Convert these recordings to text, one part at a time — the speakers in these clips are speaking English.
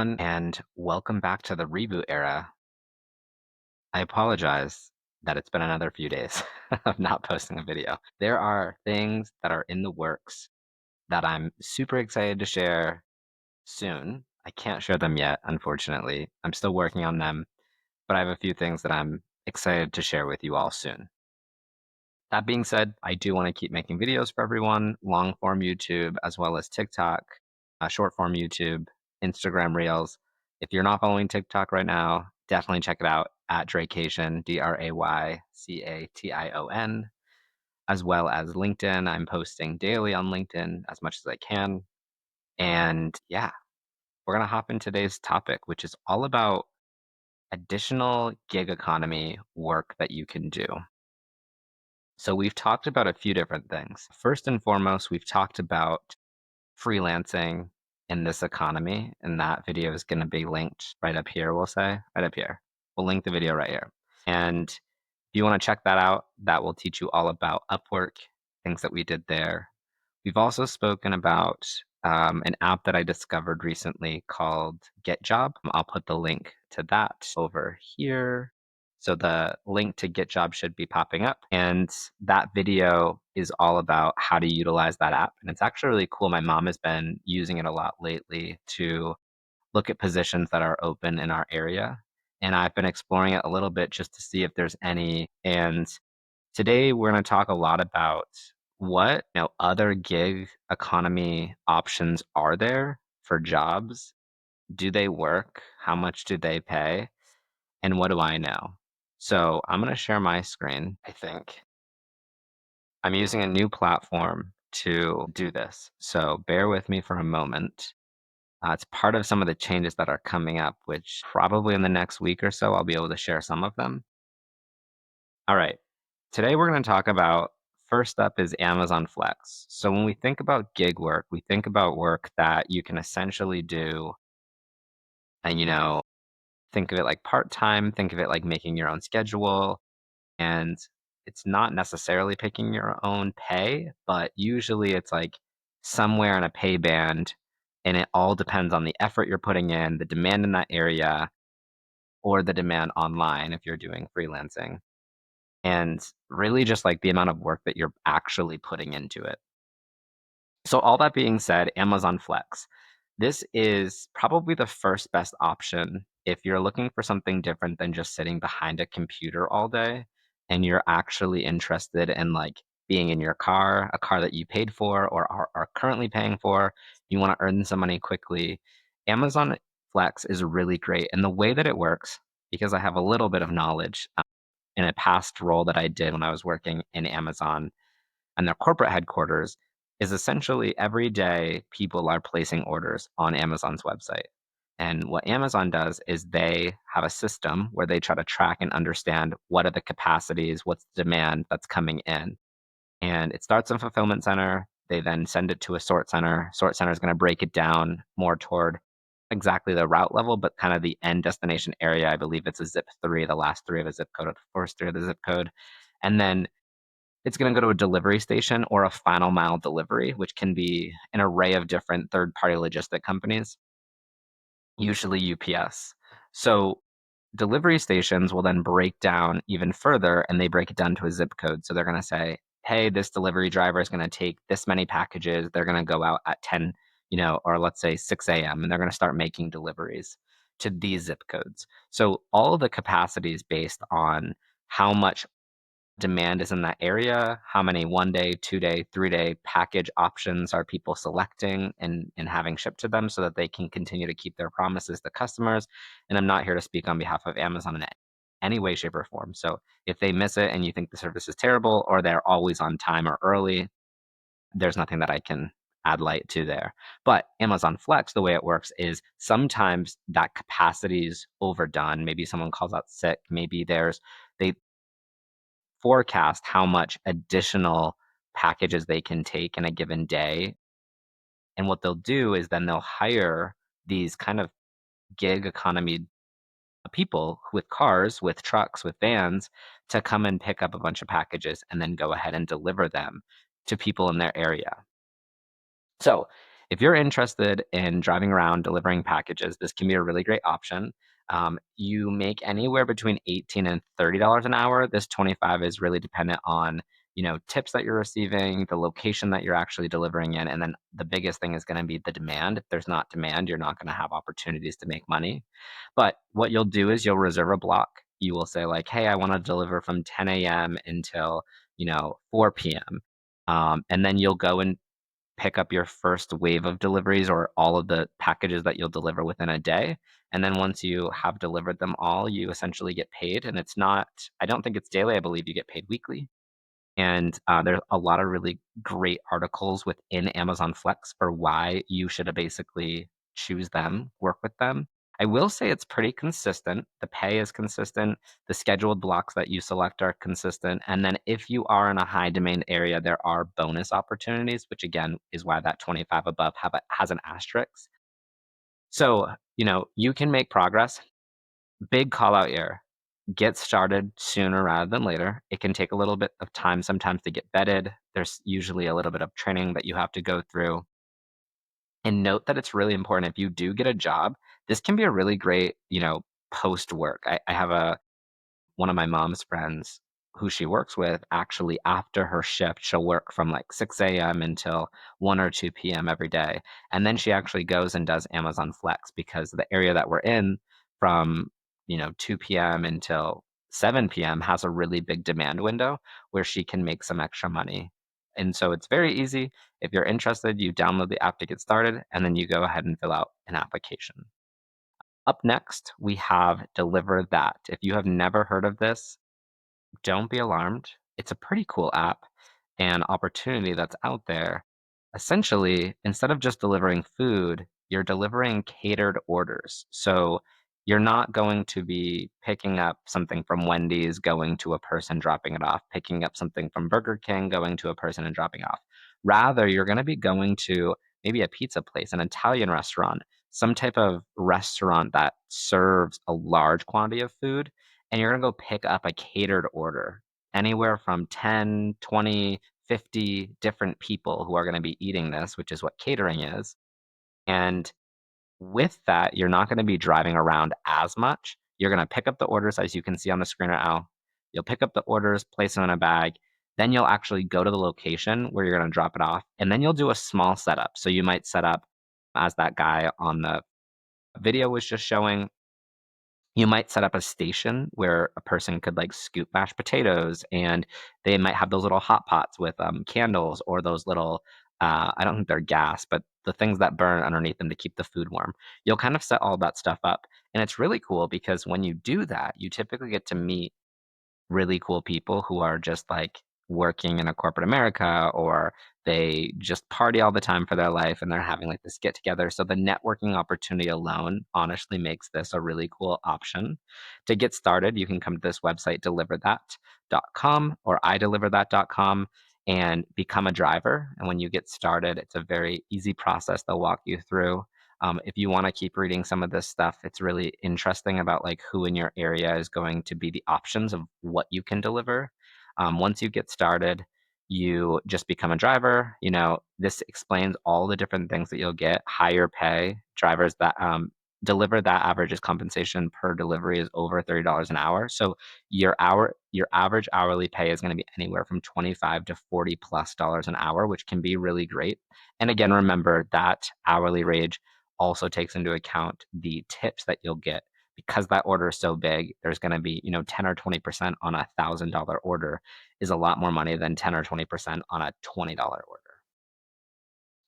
everyone, and welcome back to the reboot era. I apologize that it's been another few days of not posting a video. There are things that are in the works that I'm super excited to share soon. I can't share them yet, unfortunately. I'm still working on them, but I have a few things that I'm excited to share with you all soon. That being said, I do want to keep making videos for everyone, long form YouTube, as well as TikTok, short form YouTube, Instagram Reels. If you're not following TikTok right now, definitely check it out at Draycation, Draycation, as well as LinkedIn. I'm posting daily on LinkedIn as much as I can. And yeah, we're going to hop in today's topic, which is all about additional gig economy work that you can do. So we've talked about a few different things. First and foremost, we've talked about freelancing in this economy, and that video is going to be linked right up here, we'll say, right up here. We'll link the video right here. And if you want to check that out, that will teach you all about Upwork, things that we did there. We've also spoken about an app that I discovered recently called GetJob. I'll put the link to that over here. So the link to GetJob should be popping up. And that video is all about how to utilize that app. And it's actually really cool. My mom has been using it a lot lately to look at positions that are open in our area. And I've been exploring it a little bit just to see if there's any. And today we're going to talk a lot about what other gig economy options are there for jobs. Do they work? How much do they pay? And what do I know? So I'm going to share my screen, I think. I'm using a new platform to do this. So bear with me for a moment. It's part of some of the changes that are coming up, which probably in the next week or so, I'll be able to share some of them. All right. Today we're going to talk about first up is Amazon Flex. So when we think about gig work, we think about work that you can essentially do and think of it like part-time, think of it like making your own schedule, and it's not necessarily picking your own pay, but usually it's like somewhere in a pay band, and it all depends on the effort you're putting in, the demand in that area, or the demand online if you're doing freelancing, and really just like the amount of work that you're actually putting into it. So all that being said, Amazon Flex. This is probably the first best option if you're looking for something different than just sitting behind a computer all day and you're actually interested in like being in your car, a car that you paid for or are currently paying for, you want to earn some money quickly. Amazon Flex is really great. And the way that it works, because I have a little bit of knowledge in a past role that I did when I was working in Amazon, and their corporate headquarters is essentially every day people are placing orders on Amazon's website. And what Amazon does is they have a system where they try to track and understand what are the capacities, what's the demand that's coming in. And it starts in fulfillment center. They then send it to a sort center. Sort center is going to break it down more toward exactly the route level, but kind of the end destination area. I believe it's a zip three, the last three of a zip code, or the first three of the zip code. And then it's going to go to a delivery station or a final mile delivery, which can be an array of different third-party logistic companies, usually UPS. So delivery stations will then break down even further and they break it down to a zip code. So they're going to say, hey, this delivery driver is going to take this many packages. They're going to go out at 10, or let's say 6 a.m. and they're going to start making deliveries to these zip codes. So all of the capacity is based on how much demand is in that area, how many 1 day, 2 day, 3 day package options are people selecting and having shipped to them so that they can continue to keep their promises to customers. And I'm not here to speak on behalf of Amazon in any way, shape, or form. So if they miss it and you think the service is terrible or they're always on time or early, there's nothing that I can add light to there. But Amazon Flex, the way it works is sometimes that capacity is overdone. Maybe someone calls out sick. Maybe they forecast how much additional packages they can take in a given day. And what they'll do is then they'll hire these kind of gig economy people with cars, with trucks, with vans to come and pick up a bunch of packages and then go ahead and deliver them to people in their area. So If you're interested in driving around delivering packages, this can be a really great option. You make anywhere between 18 and $30 an hour. This 25 is really dependent on, tips that you're receiving, the location that you're actually delivering in, and then the biggest thing is going to be the demand. If there's not demand, you're not going to have opportunities to make money. But what you'll do is you'll reserve a block. You will say like, "Hey, I want to deliver from 10 a.m. until, 4 p.m." And then you'll go and pick up your first wave of deliveries or all of the packages that you'll deliver within a day. And then once you have delivered them all, you essentially get paid. And it's not, I don't think it's daily. I believe you get paid weekly. And there's a lot of really great articles within Amazon Flex for why you should basically choose them, work with them. I will say it's pretty consistent. The pay is consistent. The scheduled blocks that you select are consistent. And then if you are in a high demand area, there are bonus opportunities, which again is why that 25 above has an asterisk. So, you can make progress. Big call out here. Get started sooner rather than later. It can take a little bit of time sometimes to get vetted. There's usually a little bit of training that you have to go through. And note that it's really important if you do get a job, this can be a really great, post work. I have one of my mom's friends who she works with actually after her shift, she'll work from like 6 a.m. until 1 or 2 p.m. every day. And then she actually goes and does Amazon Flex because the area that we're in from, 2 p.m. until 7 p.m. has a really big demand window where she can make some extra money. And so it's very easy. If you're interested, you download the app to get started and then you go ahead and fill out an application. Up next, we have Deliver That. If you have never heard of this, don't be alarmed. It's a pretty cool app and opportunity that's out there. Essentially, instead of just delivering food, you're delivering catered orders. So you're not going to be picking up something from Wendy's, going to a person, dropping it off, picking up something from Burger King, going to a person and dropping off. Rather, you're going to be going to maybe a pizza place, an Italian restaurant, some type of restaurant that serves a large quantity of food and you're gonna go pick up a catered order, anywhere from 10, 20, 50 different people who are gonna be eating this, which is what catering is, and with that, you're not gonna be driving around as much. You're gonna pick up the orders as you can see on the screen right now. You'll pick up the orders, place them in a bag, then you'll actually go to the location where you're gonna drop it off, and then you'll do a small setup. So you might set up as that guy on the video was just showing, you might set up a station where a person could like scoop mashed potatoes and they might have those little hot pots with candles or those little I don't think they're gas, but the things that burn underneath them to keep the food warm. You'll kind of set all that stuff up. And it's really cool because when you do that, you typically get to meet really cool people who are just like working in a corporate America or they just party all the time for their life and they're having like this get together. So the networking opportunity alone honestly makes this a really cool option. To get started, you can come to this website, deliverthat.com or ideliverthat.com and become a driver. And when you get started, it's a very easy process they'll walk you through. If you want to keep reading some of this stuff, it's really interesting about like who in your area is going to be the options of what you can deliver. Once you get started, you just become a driver. This explains all the different things that you'll get. Higher pay drivers that deliver that averages compensation per delivery is over $30 an hour. So your average hourly pay is going to be anywhere from 25 to 40 plus dollars an hour, which can be really great. And again, remember that hourly wage also takes into account the tips that you'll get. Because that order is so big, there's going to be, 10 or 20% on a $1,000 order is a lot more money than 10 or 20% on a $20 order.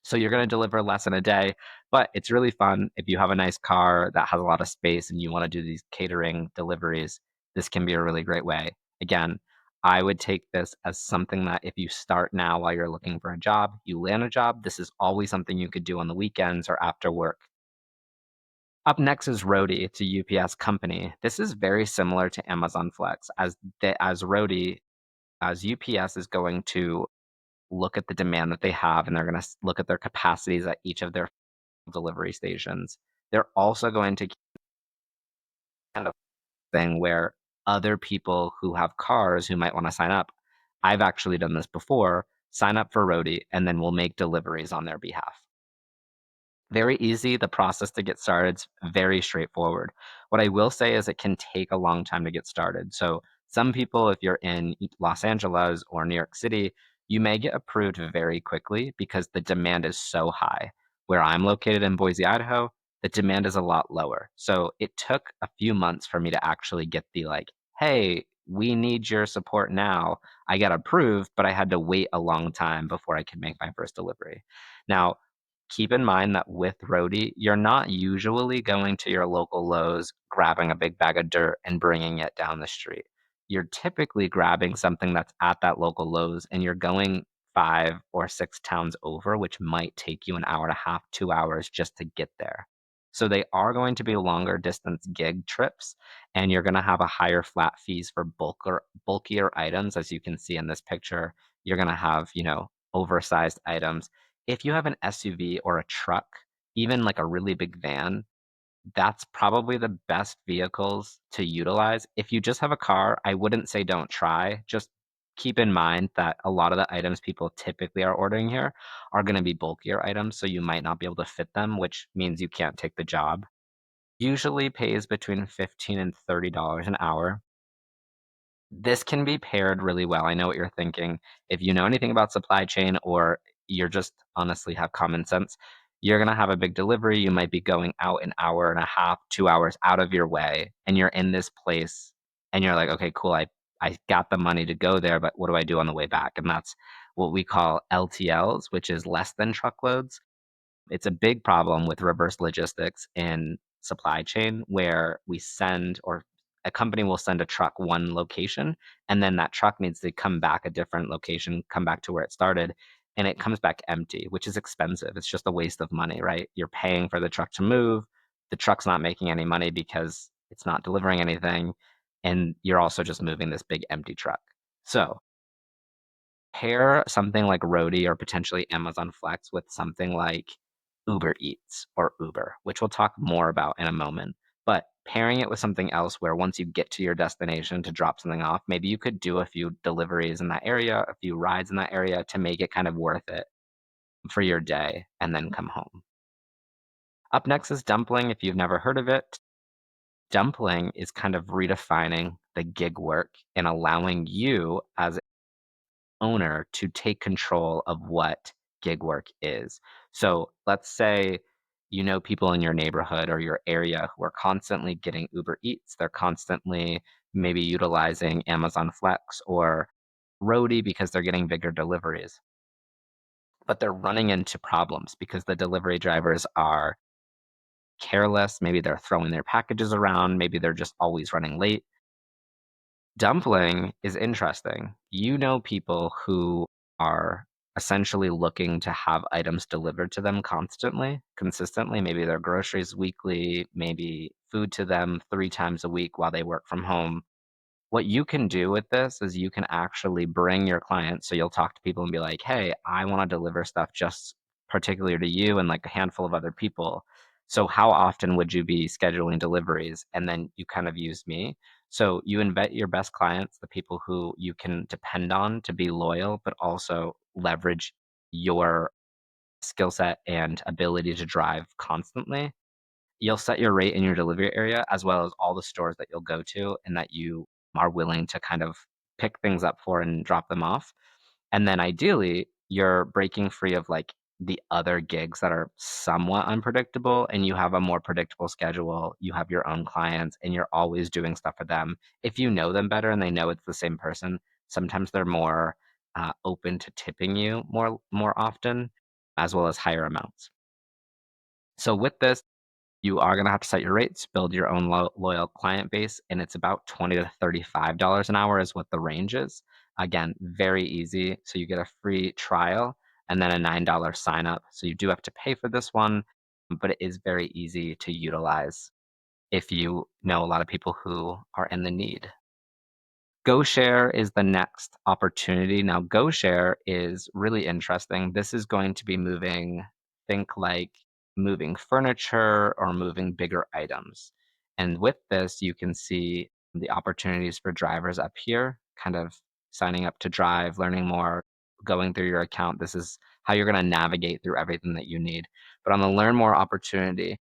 So you're going to deliver less in a day, but it's really fun. If you have a nice car that has a lot of space and you want to do these catering deliveries, this can be a really great way. Again, I would take this as something that if you start now while you're looking for a job, you land a job, this is always something you could do on the weekends or after work. Up next is Roadie. It's a UPS company. This is very similar to Amazon Flex as Roadie, as UPS is going to look at the demand that they have and they're going to look at their capacities at each of their delivery stations. They're also going to kind of thing where other people who have cars who might want to sign up. I've actually done this before. Sign up for Roadie and then we'll make deliveries on their behalf. Very easy. The process to get started is very straightforward. What I will say is it can take a long time to get started. So some people, if you're in Los Angeles or New York City, you may get approved very quickly because the demand is so high. Where I'm located in Boise, Idaho, the demand is a lot lower. So it took a few months for me to actually get the like, hey, we need your support now. I got approved, but I had to wait a long time before I could make my first delivery. Now, keep in mind that with roadie, you're not usually going to your local Lowe's, grabbing a big bag of dirt and bringing it down the street. You're typically grabbing something that's at that local Lowe's and you're going 5 or 6 towns over, which might take you an hour and a half, 2 hours just to get there. So they are going to be longer distance gig trips, and you're gonna have a higher flat fees for bulkier items. As you can see in this picture, you're gonna have, oversized items. If you have an SUV or a truck, even like a really big van, that's probably the best vehicles to utilize. If you just have a car, I wouldn't say don't try. Just keep in mind that a lot of the items people typically are ordering here are going to be bulkier items, so you might not be able to fit them, which means you can't take the job. Usually pays between 15 and $30 an hour. This can be paired really well. I know what you're thinking. If you know anything about supply chain or you're just honestly have common sense, you're gonna have a big delivery. You might be going out an hour and a half, 2 hours out of your way, and you're in this place and you're like, "Okay, cool. I got the money to go there, but what do I do on the way back?" And that's what we call LTLs, which is less than truckloads. It's a big problem with reverse logistics in supply chain where we send or a company will send a truck one location, and then that truck needs to come back a different location, come back to where it started, and it comes back empty, which is expensive. It's just a waste of money, right? You're paying for the truck to move. The truck's not making any money because it's not delivering anything, and you're also just moving this big empty truck. So pair something like Roadie or potentially Amazon Flex with something like Uber Eats or Uber, which we'll talk more about in a moment. But pairing it with something else where once you get to your destination to drop something off, maybe you could do a few deliveries in that area, a few rides in that area to make it kind of worth it for your day and then come home. Up next is dumpling. If you've never heard of it, dumpling is kind of redefining the gig work and allowing you as owner to take control of what gig work is. So let's say you know people in your neighborhood or your area who are constantly getting Uber Eats. They're constantly maybe utilizing Amazon Flex or Roadie because they're getting bigger deliveries. But they're running into problems because the delivery drivers are careless. Maybe they're throwing their packages around. Maybe they're just always running late. Dumpling is interesting. You know people who are essentially looking to have items delivered to them constantly, consistently. Maybe their groceries weekly, maybe food to them 3 times a week while they work from home. What you can do with this is you can actually bring your clients. So you'll talk to people and be like, "Hey, I want to deliver stuff just particular to you and like a handful of other people. So how often would you be scheduling deliveries?" And then you kind of use me. So you invite your best clients, the people who you can depend on to be loyal, but also leverage your skill set and ability to drive constantly. You'll set your rate in your delivery area as well as all the stores that you'll go to and that you are willing to kind of pick things up for and drop them off. And then ideally, you're breaking free of like the other gigs that are somewhat unpredictable and you have a more predictable schedule. You have your own clients and you're always doing stuff for them. If you know them better and they know it's the same person, sometimes they're more open to tipping you more often, as well as higher amounts. So with this, you are gonna have to set your rates, build your own loyal client base, and it's about 20 to $35 an hour is what the range is. Again, very easy. So you get a free trial and then a $9 sign up. So you do have to pay for this one, but it is very easy to utilize if you know a lot of people who are in the need. GoShare is the next opportunity. Now, GoShare is really interesting. This is going to be moving, think like moving furniture or moving bigger items. And with this, you can see the opportunities for drivers up here, kind of signing up to drive, learning more, going through your account. This is how you're going to navigate through everything that you need. But on the learn more opportunity,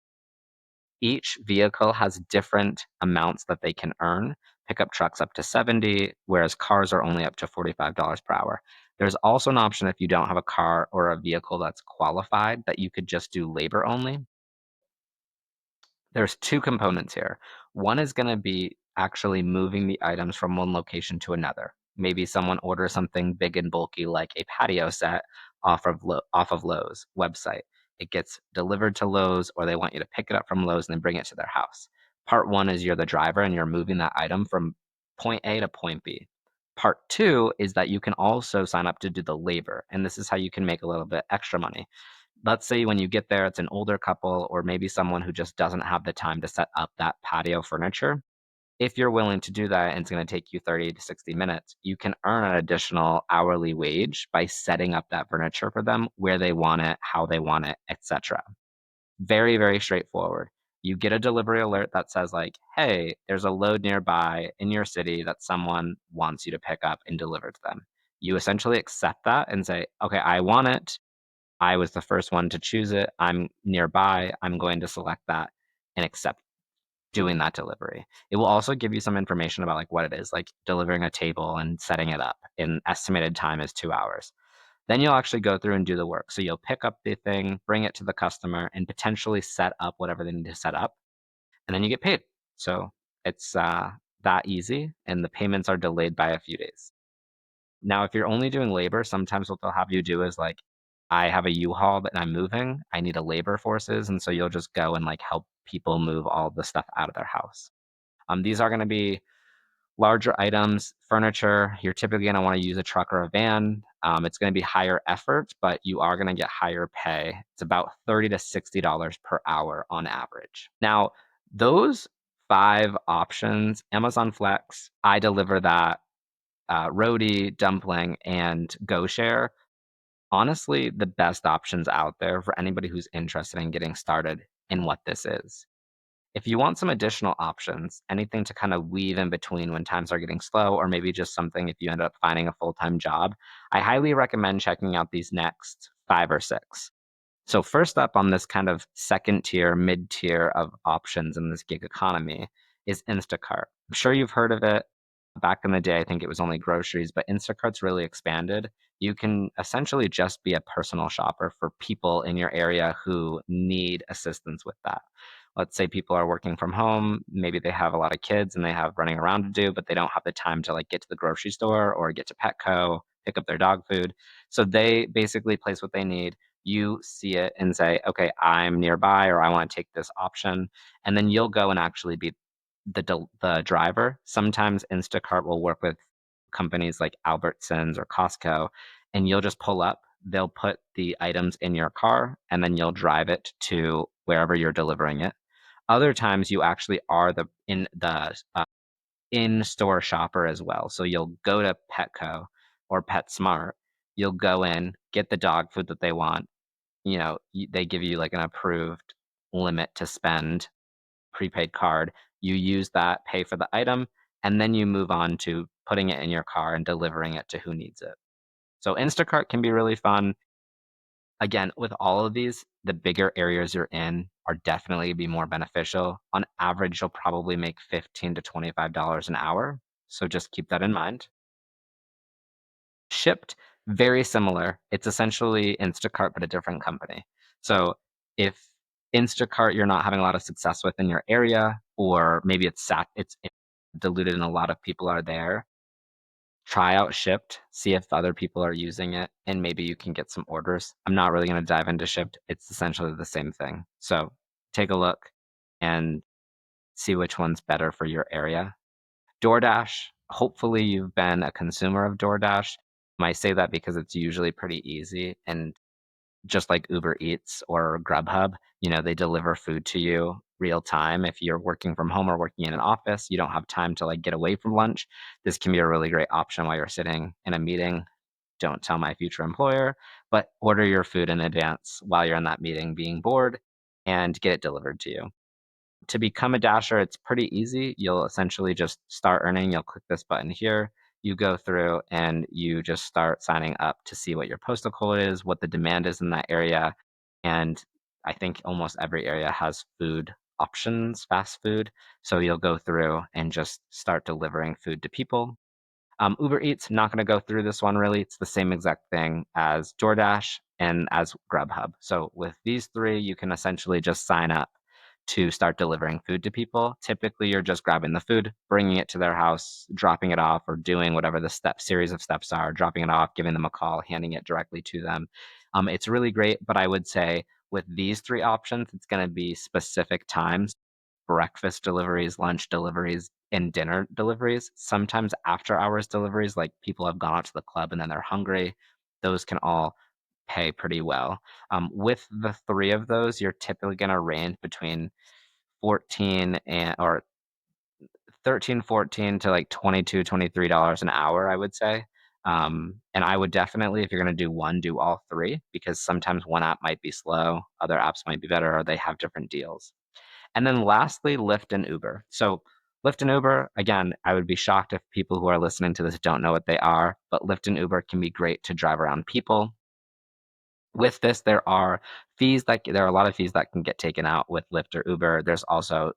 each vehicle has different amounts that they can earn. Pickup trucks up to 70, whereas cars are only up to $45 per hour. There's also an option if you don't have a car or a vehicle that's qualified that you could just do labor only. There's 2 components here. One is gonna be actually moving the items from one location to another. Maybe someone orders something big and bulky like a patio set off of Lowe's website. It gets delivered to Lowe's, or they want you to pick it up from Lowe's and then bring it to their house. Part 1 is you're the driver and you're moving that item from point A to point B. Part 2 is that you can also sign up to do the labor, and this is how you can make a little bit extra money. Let's say when you get there, it's an older couple or maybe someone who just doesn't have the time to set up that patio furniture. If you're willing to do that and it's going to take you 30 to 60 minutes, you can earn an additional hourly wage by setting up that furniture for them where they want it, how they want it, etc. Very, very straightforward. You get a delivery alert that says like, "Hey, there's a load nearby in your city that someone wants you to pick up and deliver to them." You essentially accept that and say, "Okay, I want it. I was the first one to choose it. I'm nearby. I'm going to select that and accept doing that delivery." It will also give you some information about like what it is, like delivering a table and setting it up. And estimated time is 2 hours. Then you'll actually go through and do the work. So you'll pick up the thing, bring it to the customer, and potentially set up whatever they need to set up, and then you get paid. So it's that easy, and the payments are delayed by a few days. Now, if you're only doing labor, sometimes what they'll have you do is like, I have a U-Haul that I'm moving. I need a labor forces, and so you'll just go and like help people move all the stuff out of their house. These are going to be larger items, furniture. You're typically going to want to use a truck or a van. It's going to be higher effort, but you are going to get higher pay. It's about $30 to $60 per hour on average. Now, those 5 options: Amazon Flex, I deliver that, Roadie, Dumpling, and GoShare, honestly, the best options out there for anybody who's interested in getting started in what this is. If you want some additional options, anything to kind of weave in between when times are getting slow, or maybe just something if you end up finding a full time job, I highly recommend checking out these next 5 or 6. So first up on this kind of second tier, mid tier of options in this gig economy is Instacart. I'm sure you've heard of it. Back in the day, I think it was only groceries, but Instacart's really expanded. You can essentially just be a personal shopper for people in your area who need assistance with that. Let's say people are working from home, maybe they have a lot of kids and they have running around to do, but they don't have the time to like get to the grocery store or get to Petco, pick up their dog food. So they basically place what they need. You see it and say, okay, I'm nearby or I want to take this option. And then you'll go and actually be the driver. Sometimes Instacart will work with companies like Albertsons or Costco, and you'll just pull up. They'll put the items in your car, and then you'll drive it to wherever you're delivering it. Other times, you actually are the in-store shopper as well. So you'll go to Petco or PetSmart. You'll go in, get the dog food that they want. They give you like an approved limit to spend, prepaid card. You use that, pay for the item, and then you move on to putting it in your car and delivering it to who needs it. So Instacart can be really fun. Again, with all of these, the bigger areas you're in are definitely be more beneficial. On average, you'll probably make $15 to $25 an hour. So just keep that in mind. Shipped, very similar. It's essentially Instacart, but a different company. So if Instacart you're not having a lot of success with in your area, or maybe it's diluted and a lot of people are there, try out Shipped, see if other people are using it, and maybe you can get some orders. I'm not really going to dive into Shipped. It's essentially the same thing. So take a look and see which one's better for your area. DoorDash, hopefully you've been a consumer of DoorDash. I say that because it's usually pretty easy, and just like Uber Eats or Grubhub, they deliver food to you real time. If you're working from home or working in an office, you don't have time to like get away from lunch. This can be a really great option while you're sitting in a meeting. Don't tell my future employer, but order your food in advance while you're in that meeting being bored and get it delivered to you. To become a dasher, it's pretty easy. You'll essentially just start earning. You'll click this button here. You go through and you just start signing up to see what your postal code is, what the demand is in that area. And I think almost every area has food options, fast food. So you'll go through and just start delivering food to people. Uber Eats, not going to go through this one really. It's the same exact thing as DoorDash and as Grubhub. So with these three, you can essentially just sign up to start delivering food to people. Typically, you're just grabbing the food, bringing it to their house, dropping it off, or doing whatever the series of steps are, dropping it off, giving them a call, handing it directly to them. It's really great, but I would say with these three options, it's going to be specific times: breakfast deliveries, lunch deliveries, and dinner deliveries. Sometimes after hours deliveries, like people have gone out to the club and then they're hungry. Those can all pay pretty well. With the three of those, you're typically going to range between 14 and or 13, 14 to like 22, $23 an hour, I would say. And I would definitely, if you're going to do one, do all three, because sometimes one app might be slow, other apps might be better, or they have different deals. And then lastly, Lyft and Uber. So Lyft and Uber, again, I would be shocked if people who are listening to this don't know what they are, but Lyft and Uber can be great to drive around people. With this, there are a lot of fees that can get taken out with Lyft or Uber. There's also,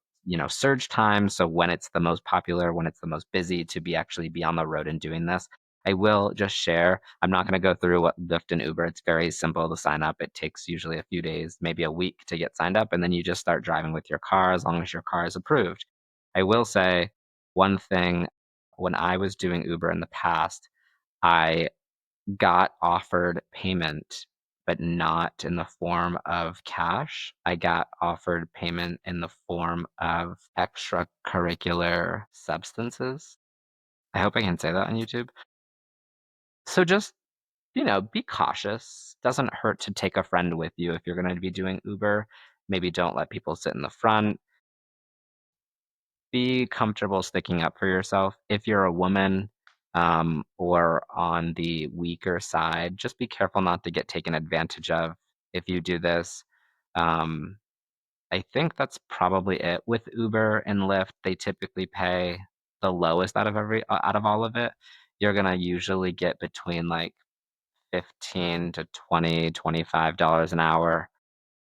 surge time. So when it's the most popular, when it's the most busy to actually be on the road and doing this. I will just share. I'm not going to go through what Lyft and Uber. It's very simple to sign up. It takes usually a few days, maybe a week to get signed up, and then you just start driving with your car as long as your car is approved. I will say one thing: when I was doing Uber in the past, I got offered payment, but not in the form of cash. I got offered payment in the form of extracurricular substances. I hope I can say that on YouTube. So just, be cautious. Doesn't hurt to take a friend with you if you're going to be doing Uber. Maybe don't let people sit in the front. Be comfortable sticking up for yourself. If you're a woman, or on the weaker side, just be careful not to get taken advantage of if you do this. Um, I think that's probably it. With Uber and Lyft, they typically pay the lowest out of all of it. You're gonna usually get between like 15 to 20, $25 an hour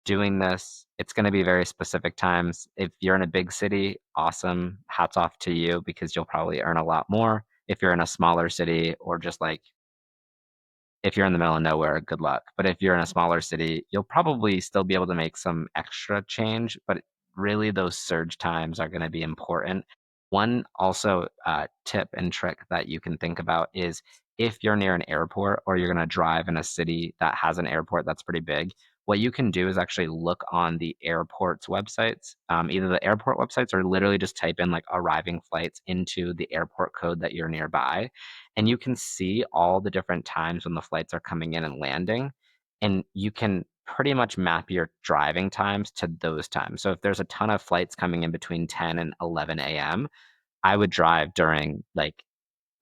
doing this. It's going to be very specific times. If you're in a big city, awesome. Hats off to you, because you'll probably earn a lot more. If you're in a smaller city, or just like if you're in the middle of nowhere, good luck. But if you're in a smaller city, you'll probably still be able to make some extra change. But really, those surge times are going to be important. One also tip and trick that you can think about is, if you're near an airport or you're going to drive in a city that has an airport that's pretty big, what you can do is actually look on the airport's websites, either the airport websites, or literally just type in like arriving flights into the airport code that you're nearby, and you can see all the different times when the flights are coming in and landing, and you can pretty much map your driving times to those times. So if there's a ton of flights coming in between 10 and 11 a.m., I would drive during like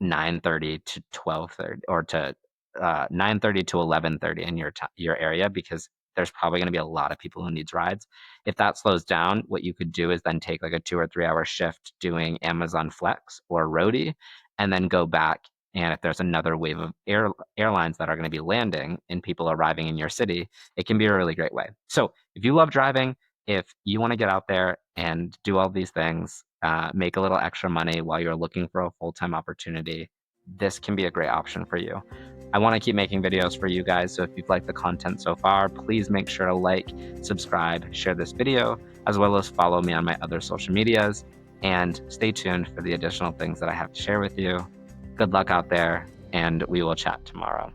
9:30 to 12:30, or to 9:30 to 11:30 in your area, because there's probably going to be a lot of people who needs rides. If that slows down, what you could do is then take like a 2 or 3 hour shift doing Amazon Flex or Roadie, and then go back. And if there's another wave of airlines that are going to be landing and people arriving in your city, it can be a really great way. So if you love driving, if you want to get out there and do all these things, make a little extra money while you're looking for a full-time opportunity, this can be a great option for you. I want to keep making videos for you guys, so if you've liked the content so far, please make sure to like, subscribe, share this video, as well as follow me on my other social medias, and stay tuned for the additional things that I have to share with you. Good luck out there, and we will chat tomorrow.